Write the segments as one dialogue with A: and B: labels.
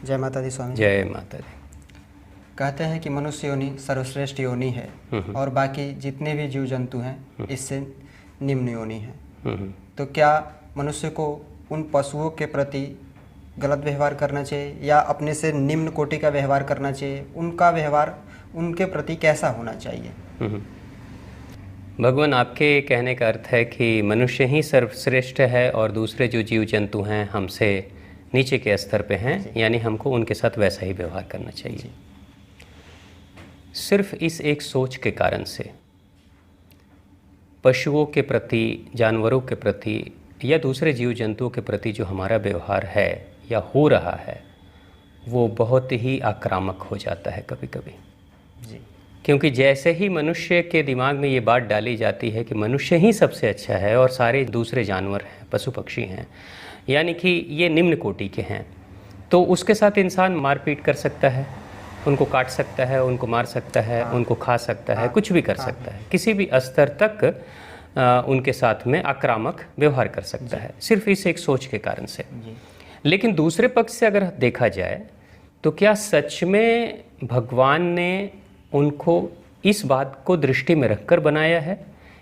A: जय माता दी स्वामी।
B: जय माता दी।
A: कहते हैं कि मनुष्य योनि सर्वश्रेष्ठ योनि है और बाकी जितने भी जीव जंतु हैं इससे निम्न योनि है। तो क्या मनुष्य को उन पशुओं के प्रति गलत व्यवहार करना चाहिए या अपने से निम्न कोटि का व्यवहार करना चाहिए? उनका व्यवहार उनके प्रति कैसा होना चाहिए?
B: भगवान, आपके कहने का अर्थ है कि मनुष्य ही सर्वश्रेष्ठ है और दूसरे जो जीव जंतु हैं हमसे नीचे के स्तर पे हैं, यानी हमको उनके साथ वैसा ही व्यवहार करना चाहिए। सिर्फ इस एक सोच के कारण से पशुओं के प्रति, जानवरों के प्रति या दूसरे जीव जंतुओं के प्रति जो हमारा व्यवहार है या हो रहा है वो बहुत ही आक्रामक हो जाता है कभी कभी जी। क्योंकि जैसे ही मनुष्य के दिमाग में ये बात डाली जाती है कि मनुष्य ही सबसे अच्छा है और सारे दूसरे जानवर हैं, पशु पक्षी हैं, यानी कि ये निम्न कोटि के हैं, तो उसके साथ इंसान मारपीट कर सकता है, उनको काट सकता है, उनको मार सकता है, उनको खा सकता है, कुछ भी कर सकता है, किसी भी स्तर तक उनके साथ में आक्रामक व्यवहार कर सकता है, सिर्फ इस एक सोच के कारण से। लेकिन दूसरे पक्ष से अगर देखा जाए तो क्या सच में भगवान ने उनको इस बात को दृष्टि में रखकर बनाया है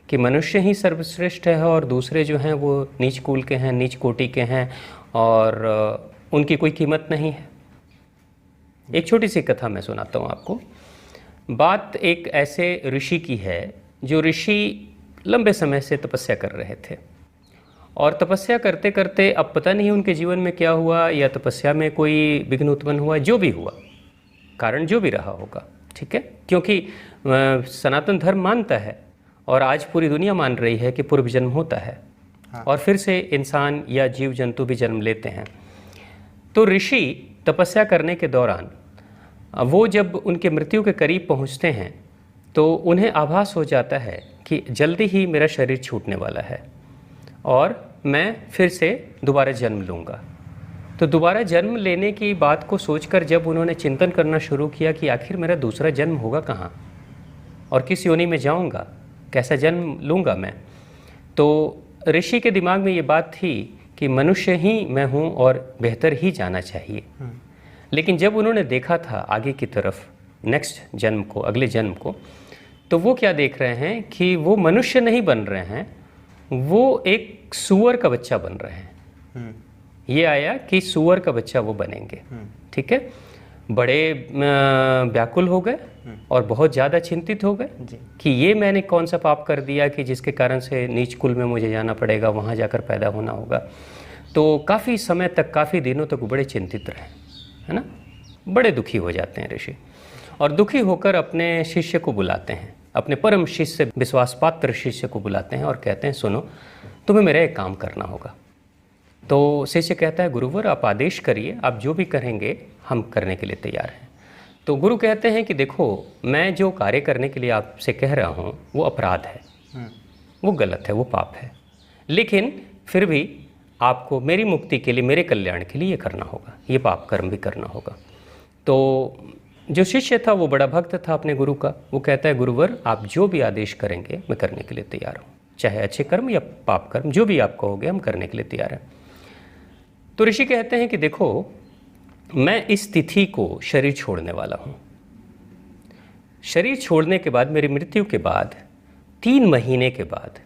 B: कि मनुष्य ही सर्वश्रेष्ठ है और दूसरे जो हैं वो नीच कुल के हैं, नीच कोटि के हैं और उनकी कोई कीमत नहीं है? एक छोटी सी कथा मैं सुनाता हूँ आपको। बात एक ऐसे ऋषि की है जो ऋषि लंबे समय से तपस्या कर रहे थे और तपस्या करते करते अब पता नहीं उनके जीवन में क्या हुआ या तपस्या में कोई विघ्न उत्पन्न हुआ, जो भी हुआ, कारण जो भी रहा होगा, ठीक है, क्योंकि सनातन धर्म मानता है और आज पूरी दुनिया मान रही है कि पूर्व जन्म होता है और फिर से इंसान या जीव जंतु भी जन्म लेते हैं। तो ऋषि तपस्या करने के दौरान वो जब उनके मृत्यु के करीब पहुंचते हैं तो उन्हें आभास हो जाता है कि जल्दी ही मेरा शरीर छूटने वाला है और मैं फिर से दोबारा जन्म लूँगा। तो दोबारा जन्म लेने की बात को सोचकर जब उन्होंने चिंतन करना शुरू किया कि आखिर मेरा दूसरा जन्म होगा कहाँ और किस योनि में जाऊँगा, कैसा जन्म लूँगा मैं, तो ऋषि के दिमाग में ये बात थी कि मनुष्य ही मैं हूँ और बेहतर ही जाना चाहिए। लेकिन जब उन्होंने देखा था आगे की तरफ, नेक्स्ट जन्म को, अगले जन्म को, तो वो क्या देख रहे हैं कि वो मनुष्य नहीं बन रहे हैं, वो एक सूअर का बच्चा बन रहे हैं। ये आया कि सूअर का बच्चा वो बनेंगे, ठीक है। बड़े व्याकुल हो गए और बहुत ज़्यादा चिंतित हो गए कि ये मैंने कौन सा पाप कर दिया कि जिसके कारण से नीच कुल में मुझे जाना पड़ेगा, वहाँ जाकर पैदा होना होगा। तो काफ़ी समय तक, काफ़ी दिनों तक बड़े चिंतित रहे, है ना, बड़े दुखी हो जाते हैं ऋषि और दुखी होकर अपने शिष्य को बुलाते हैं, अपने परम शिष्य, विश्वास पात्र शिष्य को बुलाते हैं और कहते हैं सुनो, तुम्हें मेरा एक काम करना होगा। तो शिष्य कहता है गुरुवर आप आदेश करिए, आप जो भी करेंगे हम करने के लिए तैयार हैं। तो गुरु कहते हैं कि देखो, मैं जो कार्य करने के लिए आपसे कह रहा हूँ वो अपराध है, वो गलत है, वो पाप है, लेकिन फिर भी आपको मेरी मुक्ति के लिए, मेरे कल्याण के लिए ये करना होगा, ये पाप कर्म भी करना होगा। तो जो शिष्य था वो बड़ा भक्त था अपने गुरु का, वो कहता है गुरुवर आप जो भी आदेश करेंगे मैं करने के लिए तैयार हूँ, चाहे अच्छे कर्म या पाप कर्म, जो भी आप कहोगे हम करने के लिए तैयार हैं। तो ऋषि कहते हैं कि देखो, मैं इस तिथि को शरीर छोड़ने वाला हूँ। शरीर छोड़ने के बाद, मेरी मृत्यु के बाद 3 महीने के बाद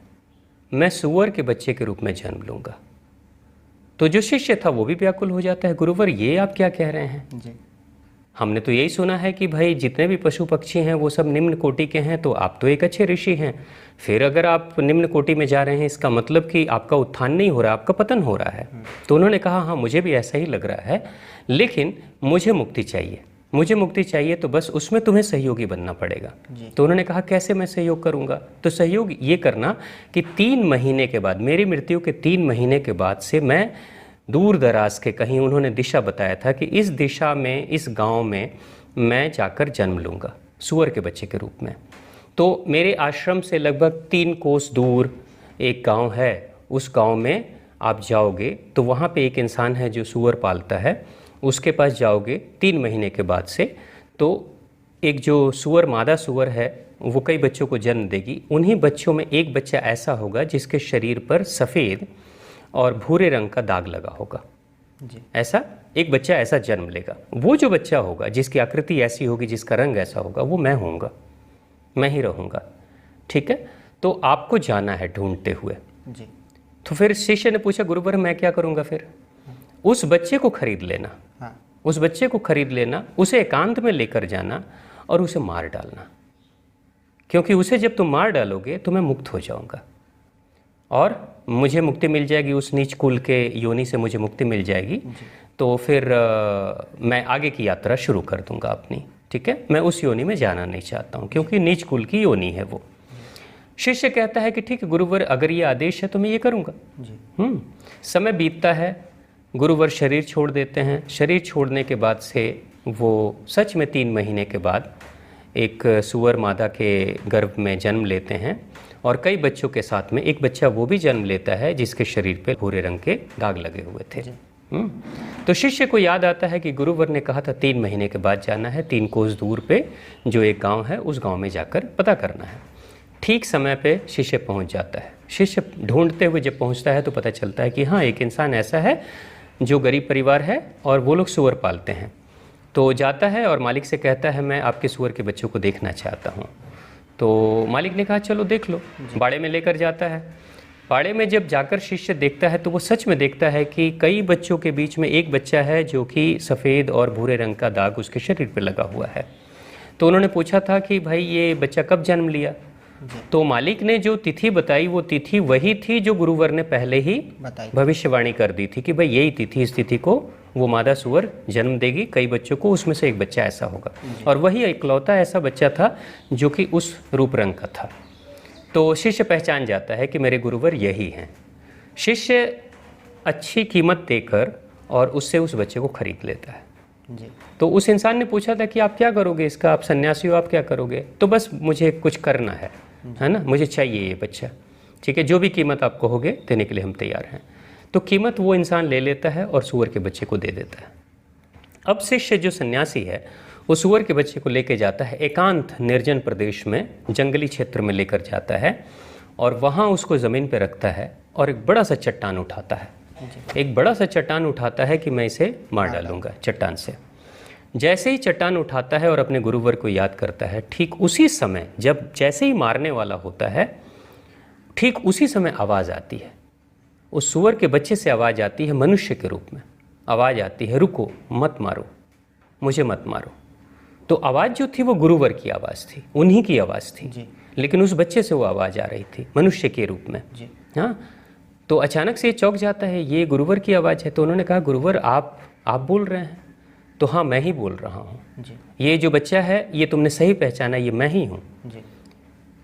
B: मैं सूअर के बच्चे के रूप में जन्म लूँगा। तो जो शिष्य था वो भी व्याकुल हो जाता है, गुरुवर ये आप क्या कह रहे हैं जी? हमने तो यही सुना है कि भाई जितने भी पशु पक्षी हैं वो सब निम्न कोटि के हैं, तो आप तो एक अच्छे ऋषि हैं, फिर अगर आप निम्न कोटि में जा रहे हैं इसका मतलब कि आपका उत्थान नहीं हो रहा, आपका पतन हो रहा है। तो उन्होंने कहा हाँ मुझे भी ऐसा ही लग रहा है, लेकिन मुझे मुक्ति चाहिए, मुझे मुक्ति चाहिए, तो बस उसमें तुम्हें सहयोगी बनना पड़ेगा। तो उन्होंने कहा कैसे मैं सहयोग करूँगा? तो सहयोग ये करना कि 3 महीने के बाद, मेरी मृत्यु के 3 महीने के बाद से मैं दूर दराज के कहीं, उन्होंने दिशा बताया था कि इस दिशा में, इस गांव में मैं जाकर जन्म लूँगा सूअर के बच्चे के रूप में। तो मेरे आश्रम से लगभग 3 कोस दूर एक गांव है, उस गांव में आप जाओगे तो वहाँ पे एक इंसान है जो सूअर पालता है, उसके पास जाओगे 3 महीने के बाद से, तो एक जो सूअर, मादा सूअर है, वो कई बच्चों को जन्म देगी। उन्हीं बच्चों में एक बच्चा ऐसा होगा जिसके शरीर पर सफ़ेद और भूरे रंग का दाग लगा होगा जी। ऐसा एक बच्चा ऐसा जन्म लेगा, वो जो बच्चा होगा जिसकी आकृति ऐसी होगी, जिसका रंग ऐसा होगा, वो मैं होऊंगा, मैं ही रहूँगा। ठीक है, तो आपको जाना है ढूंढते हुए।
A: जी।
B: तो फिर शिष्य ने पूछा, गुरुवर मैं क्या करूँगा? फिर उस बच्चे को खरीद लेना,
A: हाँ।
B: उस बच्चे को खरीद लेना, उसे एकांत में लेकर जाना और उसे मार डालना, क्योंकि उसे जब तुम मार डालोगे तो मैं मुक्त हो जाऊंगा और मुझे मुक्ति मिल जाएगी, उस नीच कुल के योनि से मुझे मुक्ति मिल जाएगी। तो फिर मैं आगे की यात्रा शुरू कर दूंगा अपनी। ठीक है, मैं उस योनि में जाना नहीं चाहता हूँ क्योंकि नीच कुल की योनि है वो। शिष्य कहता है कि ठीक है गुरुवर, अगर ये आदेश है तो मैं ये करूँगा। समय बीतता है, गुरुवर शरीर छोड़ देते हैं। शरीर छोड़ने के बाद से वो सच में 3 महीने के बाद एक सुअर मादा के गर्भ में जन्म लेते हैं और कई बच्चों के साथ में एक बच्चा वो भी जन्म लेता है जिसके शरीर पे भूरे रंग के दाग लगे हुए थे। तो शिष्य को याद आता है कि गुरुवर ने कहा था 3 महीने के बाद जाना है, 3 कोस दूर पे जो एक गांव है उस गांव में जाकर पता करना है। ठीक समय पे शिष्य पहुंच जाता है। शिष्य ढूंढते हुए जब पहुंचता है तो पता चलता है कि हाँ, एक इंसान ऐसा है जो गरीब परिवार है और वो लोग सूअर पालते हैं। तो जाता है और मालिक से कहता है मैं आपके सूअर के बच्चों को देखना चाहता हूँ। तो मालिक ने कहा चलो देख लो। बाड़े में लेकर जाता है। बाड़े में जब जाकर शिष्य देखता है तो वो सच में देखता है कि कई बच्चों के बीच में एक बच्चा है जो कि सफ़ेद और भूरे रंग का दाग उसके शरीर पर लगा हुआ है। तो उन्होंने पूछा था कि भाई ये बच्चा कब जन्म लिया? तो मालिक ने जो तिथि बताई वो तिथि वही थी जो गुरुवर ने पहले ही भविष्यवाणी कर दी थी कि भाई यही तिथि, इस तिथि को वो मादा सुअर जन्म देगी कई बच्चों को, उसमें से एक बच्चा ऐसा होगा। और वही इकलौता ऐसा बच्चा था जो कि उस रूप रंग का था। तो शिष्य पहचान जाता है कि मेरे गुरुवर यही हैं। शिष्य अच्छी कीमत देकर और उससे उस बच्चे को खरीद लेता है।
A: जी।
B: तो उस इंसान ने पूछा था कि आप क्या करोगे इसका, आप सन्यासी हो, आप क्या करोगे? तो बस मुझे कुछ करना है ना, मुझे चाहिए ये बच्चा। ठीक है, जो भी कीमत आप कहोगे देने के लिए हम तैयार हैं। तो कीमत वो इंसान ले लेता है और सूअर के बच्चे को दे देता है। अब शिष्य जो सन्यासी है वो सूअर के बच्चे को लेकर जाता है एकांत निर्जन प्रदेश में, जंगली क्षेत्र में लेकर जाता है और वहाँ उसको ज़मीन पर रखता है और एक बड़ा सा चट्टान उठाता है। एक बड़ा सा चट्टान उठाता है कि मैं इसे मार डालूंगा चट्टान से। जैसे ही चट्टान उठाता है और अपने गुरुवर को याद करता है, ठीक उसी समय जब जैसे ही मारने वाला होता है, ठीक उसी समय आवाज़ आती है। उस सूअर के बच्चे से आवाज़ आती है, मनुष्य के रूप में आवाज़ आती है, रुको, मत मारो, मुझे मत मारो। तो आवाज़ जो थी वो गुरुवर की आवाज़ थी, उन्हीं की आवाज़ थी
A: जी।
B: लेकिन उस बच्चे से वो आवाज़ आ रही थी मनुष्य के रूप में। हाँ, तो अचानक से ये चौंक जाता है, ये गुरुवर की आवाज़ है। तो उन्होंने कहा गुरुवर आप बोल रहे हैं? तो हाँ, मैं ही बोल रहा हूँ। ये जो बच्चा है ये तुमने सही पहचाना, ये मैं ही हूँ।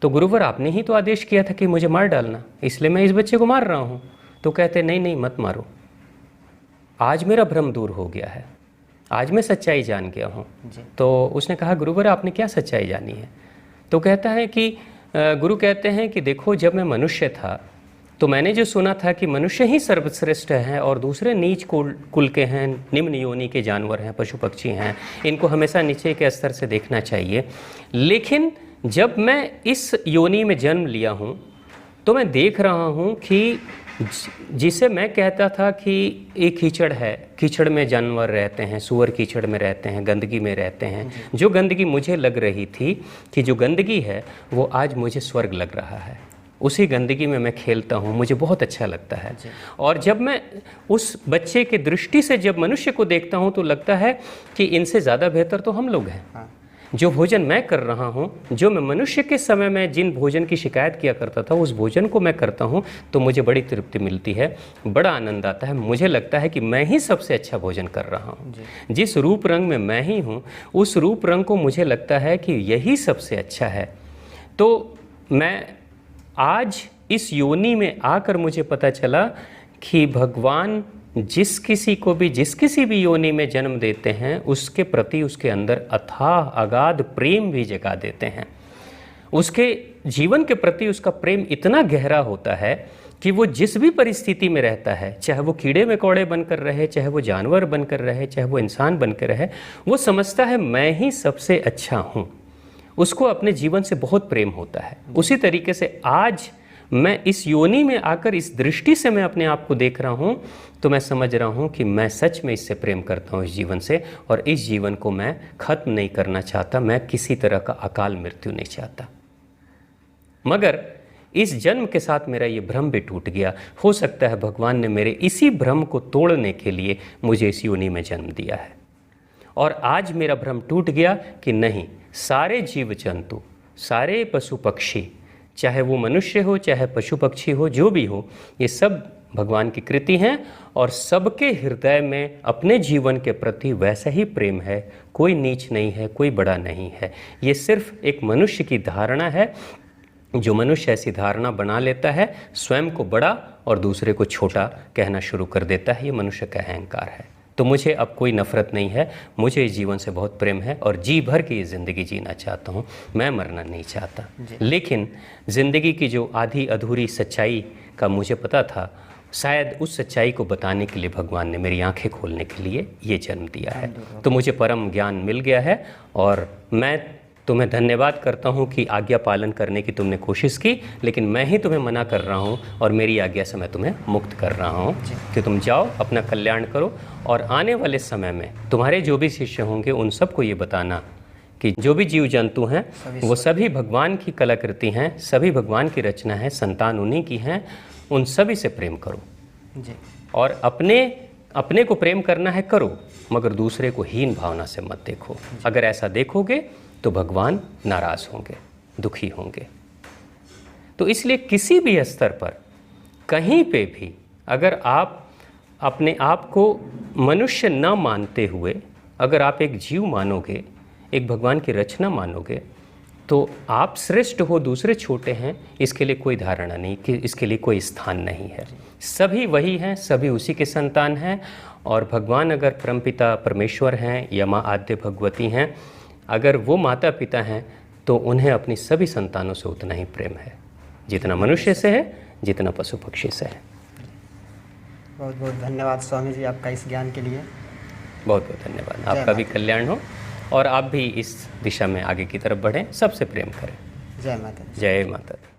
B: तो गुरुवर आपने ही तो आदेश किया था कि मुझे मार डालना, इसलिए मैं इस बच्चे को मार रहा हूँ। तो कहते नहीं नहीं मत मारो, आज मेरा भ्रम दूर हो गया है, आज मैं सच्चाई जान गया हूँ। तो उसने कहा गुरुवर आपने क्या सच्चाई जानी है? तो कहता है कि गुरु कहते हैं कि देखो जब मैं मनुष्य था तो मैंने जो सुना था कि मनुष्य ही सर्वश्रेष्ठ हैं और दूसरे नीच कुल के हैं, निम्न योनि के जानवर हैं, पशु पक्षी हैं, इनको हमेशा नीचे के स्तर से देखना चाहिए। लेकिन जब मैं इस योनि में जन्म लिया हूँ तो मैं देख रहा हूँ कि जिसे मैं कहता था कि एक कीचड़ है, कीचड़ में जानवर रहते हैं, सूअर कीचड़ में रहते हैं, गंदगी में रहते हैं, जो गंदगी मुझे लग रही थी कि जो गंदगी है वो आज मुझे स्वर्ग लग रहा है। उसी गंदगी में मैं खेलता हूँ, मुझे बहुत अच्छा लगता है। और जब मैं उस बच्चे के दृष्टि से जब मनुष्य को देखता हूँ तो लगता है कि इनसे ज़्यादा बेहतर तो हम लोग हैं। जो भोजन मैं कर रहा हूँ, जो मैं मनुष्य के समय में जिन भोजन की शिकायत किया करता था, उस भोजन को मैं करता हूँ तो मुझे बड़ी तृप्ति मिलती है, बड़ा आनंद आता है। मुझे लगता है कि मैं ही सबसे अच्छा भोजन कर रहा हूँ। जिस रूप रंग में मैं ही हूँ, उस रूप रंग को मुझे लगता है कि यही सबसे अच्छा है। तो मैं आज इस योनि में आकर मुझे पता चला कि भगवान जिस किसी को भी जिस किसी भी योनि में जन्म देते हैं उसके प्रति उसके अंदर अथाह अगाध प्रेम भी जगा देते हैं। उसके जीवन के प्रति उसका प्रेम इतना गहरा होता है कि वो जिस भी परिस्थिति में रहता है, चाहे वो कीड़े मकोड़े बनकर रहे, चाहे वो जानवर बनकर रहे, चाहे वो इंसान बनकर रहे, वो समझता है मैं ही सबसे अच्छा हूँ। उसको अपने जीवन से बहुत प्रेम होता है। उसी तरीके से आज मैं इस योनि में आकर इस दृष्टि से मैं अपने आप को देख रहा हूँ, तो मैं समझ रहा हूँ कि मैं सच में इससे प्रेम करता हूँ, इस जीवन से, और इस जीवन को मैं खत्म नहीं करना चाहता, मैं किसी तरह का अकाल मृत्यु नहीं चाहता। मगर इस जन्म के साथ मेरा ये भ्रम भी टूट गया। हो सकता है भगवान ने मेरे इसी भ्रम को तोड़ने के लिए मुझे इस योनि में जन्म दिया है, और आज मेरा भ्रम टूट गया कि नहीं, सारे जीव जंतु, सारे पशु पक्षी, चाहे वो मनुष्य हो चाहे पशु पक्षी हो, जो भी हो, ये सब भगवान की कृति हैं, और सबके हृदय में अपने जीवन के प्रति वैसा ही प्रेम है। कोई नीच नहीं है, कोई बड़ा नहीं है। ये सिर्फ एक मनुष्य की धारणा है। जो मनुष्य ऐसी धारणा बना लेता है, स्वयं को बड़ा और दूसरे को छोटा कहना शुरू कर देता है, ये मनुष्य का अहंकार है। तो मुझे अब कोई नफ़रत नहीं है, मुझे इस जीवन से बहुत प्रेम है और जी भर की ये ज़िंदगी जीना चाहता हूँ, मैं मरना नहीं चाहता। लेकिन ज़िंदगी की जो आधी अधूरी सच्चाई का मुझे पता था, शायद उस सच्चाई को बताने के लिए भगवान ने मेरी आंखें खोलने के लिए ये जन्म दिया है। तो मुझे परम ज्ञान मिल गया है, और मैं तुम्हें धन्यवाद करता हूँ कि आज्ञा पालन करने की तुमने कोशिश की, लेकिन मैं ही तुम्हें मना कर रहा हूँ और मेरी आज्ञा से मैं तुम्हें मुक्त कर रहा हूँ कि तुम जाओ, अपना कल्याण करो, और आने वाले समय में तुम्हारे जो भी शिष्य होंगे उन सबको ये बताना कि जो भी जीव जंतु हैं वो सभी भगवान की कलाकृति हैं, सभी भगवान की रचना है, संतान उन्हीं की हैं, उन सभी से प्रेम करो
A: जी।
B: और अपने को प्रेम करना है करो, मगर दूसरे को हीन भावना से मत देखो। अगर ऐसा देखोगे तो भगवान नाराज़ होंगे, दुखी होंगे। तो इसलिए किसी भी स्तर पर कहीं पे भी अगर आप अपने आप को मनुष्य न मानते हुए अगर आप एक जीव मानोगे, एक भगवान की रचना मानोगे, तो आप श्रेष्ठ हो, दूसरे छोटे हैं, इसके लिए कोई धारणा नहीं, कि इसके लिए कोई स्थान नहीं है। सभी वही हैं, सभी उसी के संतान हैं। और भगवान अगर परमपिता परमेश्वर हैं या माँ आद्य भगवती हैं, अगर वो माता पिता हैं, तो उन्हें अपनी सभी संतानों से उतना ही प्रेम है जितना मनुष्य से है, जितना पशु पक्षी से है।
A: बहुत बहुत धन्यवाद स्वामी जी आपका इस ज्ञान के लिए।
B: बहुत बहुत धन्यवाद। आपका भी कल्याण हो और आप भी इस दिशा में आगे की तरफ बढ़ें, सबसे प्रेम करें।
A: जय माता दी।
B: जय माता दी।